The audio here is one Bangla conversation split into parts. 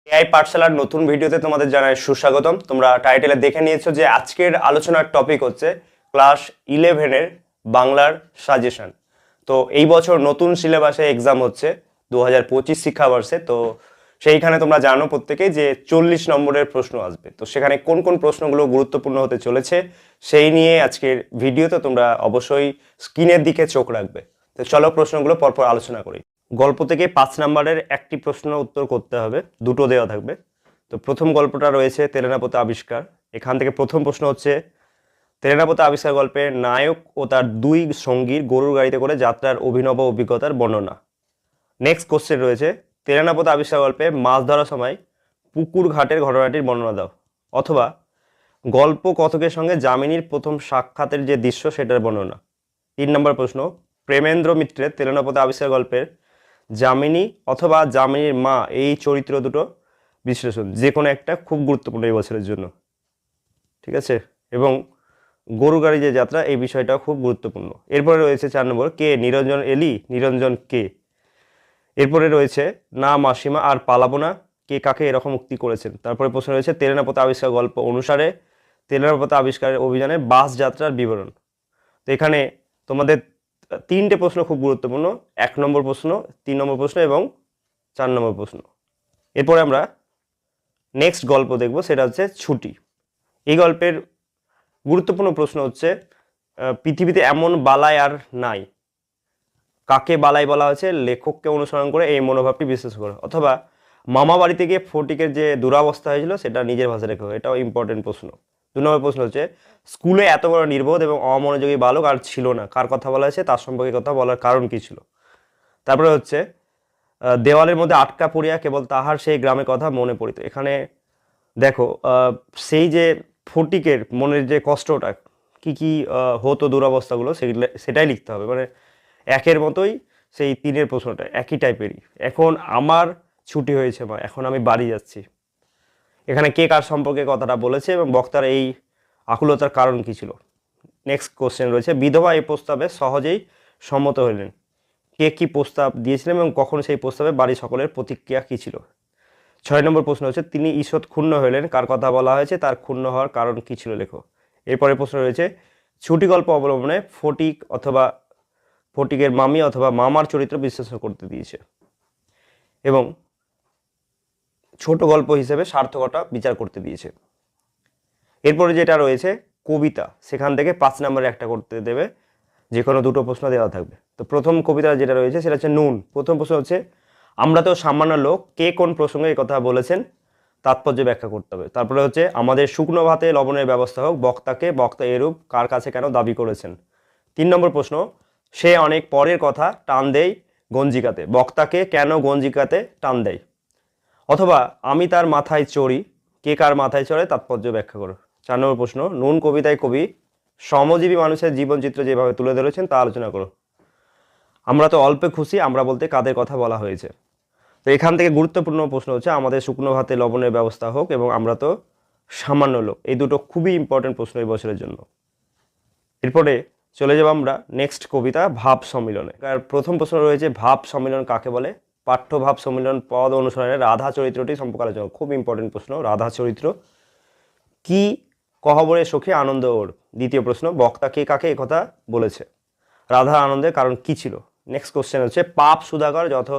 এআই পাঠশালার নতুন ভিডিওতে তোমাদের জানাই সুস্বাগতম। তোমরা টাইটেলে দেখে নিয়েছো যে আজকের আলোচনার টপিক হচ্ছে ক্লাস 11-এর বাংলার সাজেশন। তো এই বছর নতুন সিলেবাসে এক্সাম হচ্ছে 2025 শিক্ষাবর্ষে। তো সেইখানে তোমরা জানো প্রত্যেকেই যে 40 নম্বরের প্রশ্ন আসবে। তো সেখানে কোন কোন প্রশ্নগুলো গুরুত্বপূর্ণ হতে চলেছে সেই নিয়ে আজকের ভিডিওতে তোমরা অবশ্যই স্ক্রিনের দিকে চোখ রাখবে। তো চলো প্রশ্নগুলো পরপর আলোচনা করি। গল্প থেকে 5 নম্বরের একটি প্রশ্ন উত্তর করতে হবে, দুটো দেওয়া থাকবে। তো প্রথম গল্পটা রয়েছে তেলেনাপোতা আবিষ্কার। এখান থেকে প্রথম প্রশ্ন হচ্ছে তেলেনাপোতা আবিষ্কার গল্পের নায়ক ও তার দুই সঙ্গীর গরুর গাড়িতে করে যাত্রার অভিনব অভিজ্ঞতার বর্ণনা। নেক্সট কোশ্চেন রয়েছে তেলেনাপোতা আবিষ্কার গল্পে মাছ ধরার সময় পুকুর ঘাটের ঘটনাটির বর্ণনা দাও। অথবা গল্প কথকের সঙ্গে যামিনীর প্রথম সাক্ষাতের যে দৃশ্য সেটার বর্ণনা। 3 নম্বর প্রশ্ন প্রেমেন্দ্র মিত্রের তেলেনাপোতা আবিষ্কার গল্পের যামিনী অথবা যামিনীর মা এই চরিত্র দুটো বিশ্লেষণ, যে কোনো একটা খুব গুরুত্বপূর্ণ এই বছরের জন্য, ঠিক আছে। এবং গরু গাড়ি যে যাত্রা এই বিষয়টাও খুব গুরুত্বপূর্ণ। এরপরে রয়েছে 4 নম্বর কে নিরঞ্জন এলি নিরঞ্জন কে। এরপরে রয়েছে না মাসিমা আর পালাবো না, কে কাকে এরকম মুক্তি করেছেন। তারপরে প্রশ্ন রয়েছে তেলেনাপোতা আবিষ্কার গল্প অনুসারে তেলেনাপোতা আবিষ্কারের অভিযানে বাস যাত্রার বিবরণ। তো এখানে তোমাদের 3টে প্রশ্ন খুব গুরুত্বপূর্ণ, 1 নম্বর প্রশ্ন, 3 নম্বর প্রশ্ন এবং 4 নম্বর প্রশ্ন। এরপরে আমরা নেক্সট গল্প দেখব, সেটা হচ্ছে ছুটি। এই গল্পের গুরুত্বপূর্ণ প্রশ্ন হচ্ছে পৃথিবীতে এমন বালাই আর নাই, কাকে বালাই বলা হয়েছে, লেখককে অনুসরণ করে এই মনোভাবটি বিশ্বাস করে। অথবা মামা বাড়িতে গিয়ে ফটিকের যে দুরাবস্থা হয়েছিল সেটা নিজের ভাষায় লেখো, এটাও ইম্পর্টেন্ট প্রশ্ন। 2 নম্বর প্রশ্ন হচ্ছে স্কুলে এত বড় নির্বোধ এবং অমনোযোগী বালক আর ছিল না, কার কথা বলা হয়েছে, তার সম্পর্কে কথা বলার কারণ কি ছিল। তারপরে হচ্ছে দেওয়ালের মধ্যে আটকা পড়িয়া কেবল তাহার সেই গ্রামের কথা মনে পড়িত। এখানে দেখো সেই যে ফটিকের মনের যে কষ্টটা, কি কি হতো দুরবস্থাগুলো, সেটাই লিখতে হবে। মানে একের মতোই সেই 3-এর প্রশ্নটা একই টাইপেরই। এখন আমার ছুটি হয়েছে মা, এখন আমি বাড়ি যাচ্ছি। এখানে কে কার সম্পর্কে কথাটা বলেছে এবং বক্তার এই আকুলতার কারণ কি ছিল। নেক্সট কোশ্চেন রয়েছে বিধবা এই প্রস্তাবে সহজেই সম্মত হইলেন, কে কি প্রস্তাব দিয়েছিলেন এবং কখন সেই প্রস্তাবে বাড়ির সকলের প্রতিক্রিয়া কী ছিল। 6 নম্বর প্রশ্ন হচ্ছে তিনি ঈষৎ ক্ষুণ্ণ হইলেন, কার কথা বলা হয়েছে, তার ক্ষুণ্ণ হওয়ার কারণ কী ছিল লেখো। এরপরে প্রশ্ন রয়েছে ছুটি গল্প অবলম্বনে ফটিক অথবা ফটিকের মামি অথবা মামার চরিত্র বিশ্লেষণ করতে দিয়েছে এবং ছোট গল্প হিসেবে সার্থকতা বিচার করতে দিয়েছে। এরপরে যেটা রয়েছে কবিতা, সেখান থেকে 5 নম্বরে একটা করতে দেবে, যে কোনো দুটো প্রশ্ন দেওয়া থাকবে। তো প্রথম কবিতা যেটা রয়েছে সেটা হচ্ছে নুন। প্রথম প্রশ্ন হচ্ছে আমরা তো সামান্য লোক, কে কোন প্রসঙ্গে এই কথা বলেছেন, তাৎপর্য ব্যাখ্যা করতে হবে। তারপরে হচ্ছে আমাদের শুকনো ভাতে লবণের ব্যবস্থা হোক, বক্তা এরূপ কার কাছে কেন দাবি করেছেন। 3 নম্বর প্রশ্ন সে অনেক পরের কথা টান দেয় গঞ্জিকাতে, বক্তাকে কেন গঞ্জিকাতে টান দেয়। অথবা আমি তার মাথায় চড়ি, কে কার মাথায় চড়ে, তাৎপর্য ব্যাখ্যা করো। 4 নম্বর প্রশ্ন নুন কবিতায় কবি শ্রমজীবী মানুষের জীবনচিত্র যেভাবে তুলে ধরেছেন তা আলোচনা করো। আমরা তো অল্পে খুশি, আমরা বলতে কাদের কথা বলা হয়েছে। তো এখান থেকে গুরুত্বপূর্ণ প্রশ্ন হচ্ছে আমাদের শুকনো ভাতে লবণের ব্যবস্থা হোক এবং আমরা তো সামান্য লোক। এই দুটো খুবই ইম্পর্টেন্ট প্রশ্ন এই বছরের জন্য। এরপরে চলে যাব আমরা নেক্সট কবিতা ভাব সম্মিলনে। আর প্রথম প্রশ্ন রয়েছে ভাব সম্মিলন কাকে বলে। পাঠ্য ভাব সম্মিলন পদ অনুসরণে রাধা চরিত্রটি সম্পর্কে আলোচনা। খুব ইম্পর্টেন্ট প্রশ্ন, রাধা চরিত্র কি কহবরে সখী আনন্দ ওর। দ্বিতীয় প্রশ্ন বক্তা কে কাকে একথা বলেছে, রাধা আনন্দের কারণ কি ছিল। নেক্সট কোশ্চেন হচ্ছে পাপ সুধাকর যত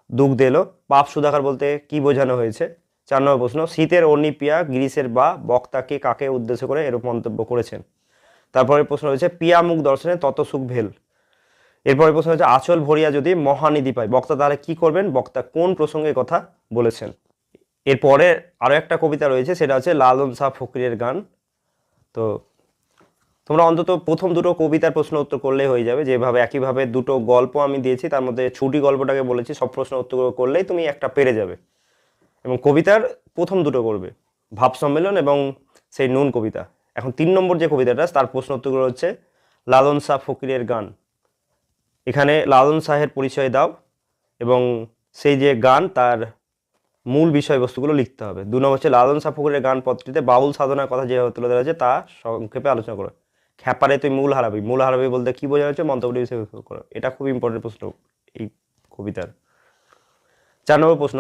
দুঃখ দিল, পাপ সুধাকর বলতে কি বোঝানো হয়েছে। 4 নম্বর প্রশ্ন শীতের অগ্নি পিয়া গ্রীষের বা বক্তাকে কাকে উদ্দেশ্য করে এরূপ মন্তব্য করেছেন। তারপরে প্রশ্ন হচ্ছে পিয়া মুখ দর্শনে তত সুখ ভেল। এরপরে প্রশ্ন হচ্ছে আঁচল ভরিয়া যদি মহানিধি পায়, বক্তা তাহলে কি করবেন, বক্তা কোন প্রসঙ্গে কথা বলেছেন। এরপরে আরও একটা কবিতা রয়েছে, সেটা হচ্ছে লালন শাহ ফকরিরের গান। তো তোমরা অন্তত প্রথম দুটো কবিতার প্রশ্ন উত্তর করলেই হয়ে যাবে। যেভাবে একইভাবে দুটো গল্প আমি দিয়েছি, তার মধ্যে ছুটি গল্পটাকে বলেছি, সব প্রশ্ন উত্তর করলেই তুমি একটা পেরে যাবে। এবং কবিতার প্রথম দুটো করবে, ভাব সম্মেলন এবং সেই নুন কবিতা। এখন 3 নম্বর যে কবিতাটা, তার প্রশ্ন উত্তরগুলো হচ্ছে লালন শাহ ফকরিরের গান। এখানে লালন শাহের পরিচয় দাও এবং সেই যে গান তার মূল বিষয়বস্তুগুলো লিখতে হবে। 2 নম্বর হচ্ছে লালন শাহ ফকরিরের গান পত্রিতে বাউল সাধনার কথা যেভাবে তুলে ধরা হয়েছে তা সংক্ষেপে আলোচনা করো। খ্যাপারে তুই মূল হারাবি, মূল হারাবি বলতে কি বোঝা হচ্ছে, মন্তব্য হিসেবে করো। এটা খুব ইম্পর্টেন্ট প্রশ্ন এই কবিতার। 4 নম্বর প্রশ্ন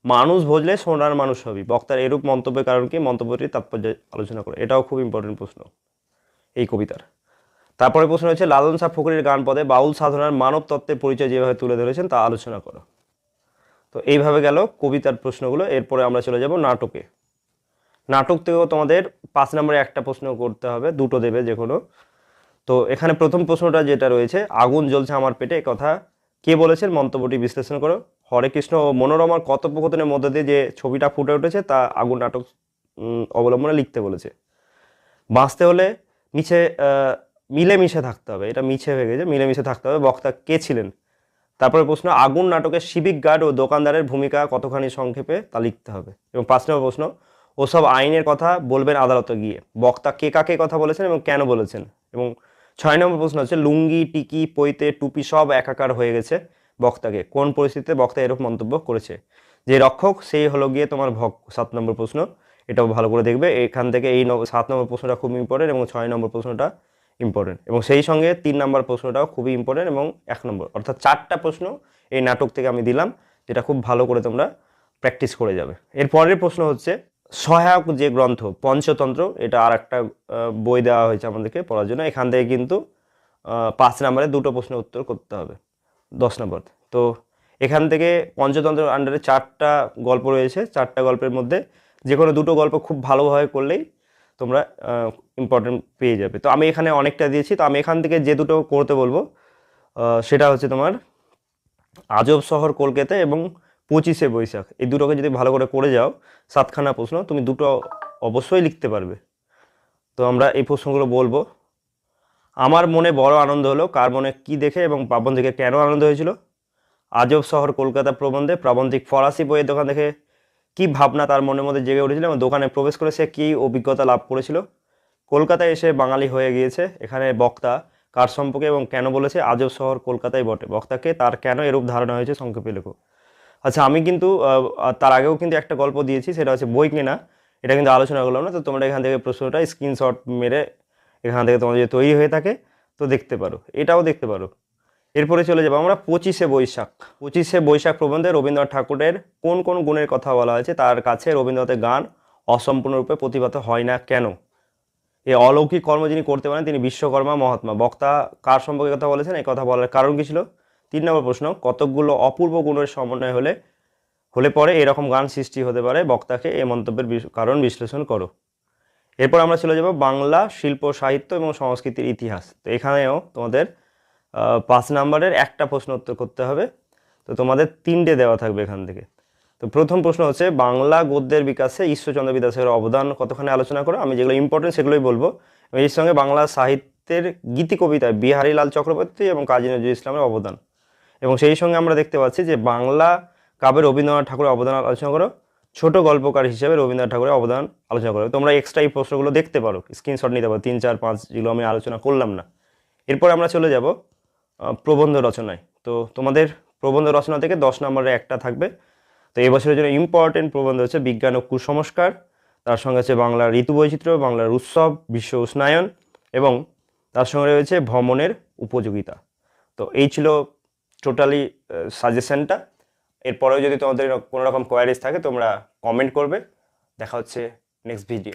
মানুষ ভজলে সোনার মানুষ হবি, বক্তার এরূপ মন্তব্যের কারণ কি, মন্তব্যটির তাৎপর্য আলোচনা করে। এটাও খুব ইম্পর্টেন্ট প্রশ্ন এই কবিতার। তারপরে প্রশ্ন হচ্ছে লালন শাহ ফকিরের গান পদে বাউল সাধনার মানব তত্ত্বের পরিচয় যেভাবে তুলে ধরেছেন তা আলোচনা করো। তো এইভাবে গেল কবিতার প্রশ্নগুলো। এরপরে আমরা চলে যাব নাটকে। নাটক থেকেও তোমাদের 5 নম্বরে একটা প্রশ্ন করতে হবে, দুটো দেবে যে কোনো। তো এখানে প্রথম প্রশ্নটা যেটা রয়েছে, আগুন জ্বলছে আমার পেটে, কথা কে বলেছেন, মন্তব্যটি বিশ্লেষণ করো। হরে কৃষ্ণ ও মনোরমার কথোপকথনের মধ্যে দিয়ে যে ছবিটা ফুটে উঠেছে তা আগুন নাটক অবলম্বনে লিখতে বলেছে। বাঁচতে হলে মিছে মিলেমিশে থাকতে হবে, এটা মিছে হয়ে গেছে, মিলেমিশে থাকতে হবে, বক্তা কে ছিলেন। তারপরে প্রশ্ন, আগুন নাটকের সিভিক গার্ড ও দোকানদারের ভূমিকা কতখানি সংক্ষেপে তা লিখতে হবে। এবং 5 নম্বর প্রশ্ন, ওসব আইনের কথা বলবেন আদালতে গিয়ে, বক্তা কে কাকে কথা বলেছেন এবং কেন বলেছেন। এবং 6 নম্বর প্রশ্ন হচ্ছে লুঙ্গি টিকি পৈতে টুপি সব একাকার হয়ে গেছে বক্তাকে, কোন পরিস্থিতিতে বক্তা এরকম মন্তব্য করেছে। যে রক্ষক সেই হলো গিয়ে তোমার ভক্ত। 7 নম্বর প্রশ্ন, এটাও ভালো করে দেখবে। এখান থেকে এই 7 নম্বর প্রশ্নটা খুব ইম্পর্টেন্ট এবং 6 নম্বর প্রশ্নটা ইম্পর্টেন্ট, এবং সেই সঙ্গে 3 নম্বর প্রশ্নটাও খুবই ইম্পর্টেন্ট এবং 1 নম্বর, অর্থাৎ 4টা প্রশ্ন এই নাটক থেকে আমি দিলাম, যেটা খুব ভালো করে তোমরা প্র্যাকটিস করে যাবে। এর পরের প্রশ্ন হচ্ছে সহায়ক যে গ্রন্থ পঞ্চতন্ত্র, এটা আর একটা বই দেওয়া হয়েছে আমাদেরকে পড়ার জন্য। এখান থেকে কিন্তু 5 নম্বরে দুটো প্রশ্নের উত্তর করতে হবে 10 নম্বর। তো এখান থেকে পঞ্চতন্ত্রের আন্ডারে 4টা গল্প রয়েছে, 4টা গল্পের মধ্যে যে কোনো দুটো গল্প খুব ভালোভাবে করলেই তোমরা ইম্পর্টেন্ট পেয়ে যাবে। তো আমি এখানে অনেকটা দিয়েছি, তো আমি এখান থেকে যে দুটো করতে বলবো সেটা হচ্ছে তোমার আজব শহর কলকাতা এবং 25শে বৈশাখ। এই দুটোকে যদি ভালো করে যাও, 7খানা প্রশ্ন তুমি দুটো অবশ্যই লিখতে পারবে। তো আমরা এই প্রশ্নগুলো বলবো। আমার মনে বড় আনন্দ হলো, কার মনে কি দেখে এবং প্রাবন্ধিকে কেন আনন্দ হয়েছিল। আজব শহর কলকাতা প্রবন্ধে প্রাবন্ধিক ফরাসি বইয়ের দোকান দেখে কি ভাবনা তার মনের মধ্যে জেগে উঠেছিল এবং দোকানে প্রবেশ করে সে কী অভিজ্ঞতা লাভ করেছিল। কলকাতায় এসে বাঙালি হয়ে গিয়েছে, এখানে বক্তা কার সম্পর্কে এবং কেন বলেছে আজব শহর কলকাতায় বটে, বক্তাকে তার কেন এরূপ ধারণা হয়েছে সংক্ষেপে লেখো। আচ্ছা, আমি কিন্তু তার আগেও কিন্তু একটা গল্প দিয়েছি, সেটা হচ্ছে বই কেনা, এটা কিন্তু আলোচনা করলাম না। তো তোমরা এখান থেকে প্রশ্নটা স্ক্রিনশট মেরে এখান থেকে তোমার যদি তৈরি হয়ে থাকে তো দেখতে পারো, এটাও দেখতে পারো। এরপরে চলে যাবো আমরা 25শে বৈশাখ। 25শে বৈশাখ প্রবন্ধে রবীন্দ্রনাথ ঠাকুরের কোন কোন গুণের কথা বলা হয়েছে, তার কাছে রবীন্দ্রনাথের গান অসম্পূর্ণরূপে প্রতিভাত হয় না কেন। এই অলৌকিক কর্ম যিনি করতে পারেন তিনি বিশ্বকর্মা মহাত্মা, বক্তা কার সম্পর্কে কথা বলেছেন, এই কথা বলার কারণ কি ছিল। 3 নম্বর প্রশ্ন, কতকগুলো অপূর্ব গুণের সমন্বয় হলে পরে এরকম গান সৃষ্টি হতে পারে, বক্তাকে এই মন্তব্যের কারণ বিশ্লেষণ করো। এরপর আমরা চলে যাব বাংলা শিল্প সাহিত্য এবং সংস্কৃতির ইতিহাস। তো এখানেও তোমাদের 5 নম্বরের একটা প্রশ্ন উত্তর করতে হবে। তো তোমাদের 3টে দেওয়া থাকবে এখান থেকে। তো প্রথম প্রশ্ন হচ্ছে বাংলা গদ্যের বিকাশে ঈশ্বরচন্দ্র বিদ্যাসাগরের অবদান কতখানি আলোচনা করো। আমি যেগুলো ইম্পর্টেন্ট সেগুলোই বলবো। এবং এর সঙ্গে বাংলা সাহিত্যের গীতি কবিতায় বিহারীলাল চক্রবর্তী এবং কাজী নজরুল ইসলামের অবদান, এবং সেই সঙ্গে আমরা দেখতে পাচ্ছি যে বাংলা কাব্যে রবীন্দ্রনাথ ঠাকুরের অবদান আলোচনা করো, ছোট গল্পকার হিসেবে রবীন্দ্রনাথ ঠাকুরের অবদান আলোচনা করো। তোমরা এক্সট্রা এই প্রশ্নগুলো দেখতে পারো, স্ক্রিনশট নিতে পারো, 3, 4, 5 যেগুলো আমি আলোচনা করলাম না। এরপর আমরা চলে যাব প্রবন্ধ রচনায়। তো তোমাদের প্রবন্ধ রচনা থেকে 10 নম্বরে একটা থাকবে। তো এই বছরের জন্য ইম্পর্টেন্ট প্রবন্ধ হচ্ছে বিজ্ঞান ও কুসংস্কার, তার সঙ্গে আছে বাংলার ঋতু বৈচিত্র্য, বাংলার উৎসব, বিশ্ব উষ্ণায়ন, এবং তার সঙ্গে রয়েছে ভ্রমণের উপযোগিতা। তো এই ছিল টোটালি সাজেশনটা। এরপরেও যদি তোমাদের কোনো রকম কোয়ারিজ থাকে তোমরা কমেন্ট করবে। দেখা হচ্ছে নেক্সট ভিডিও।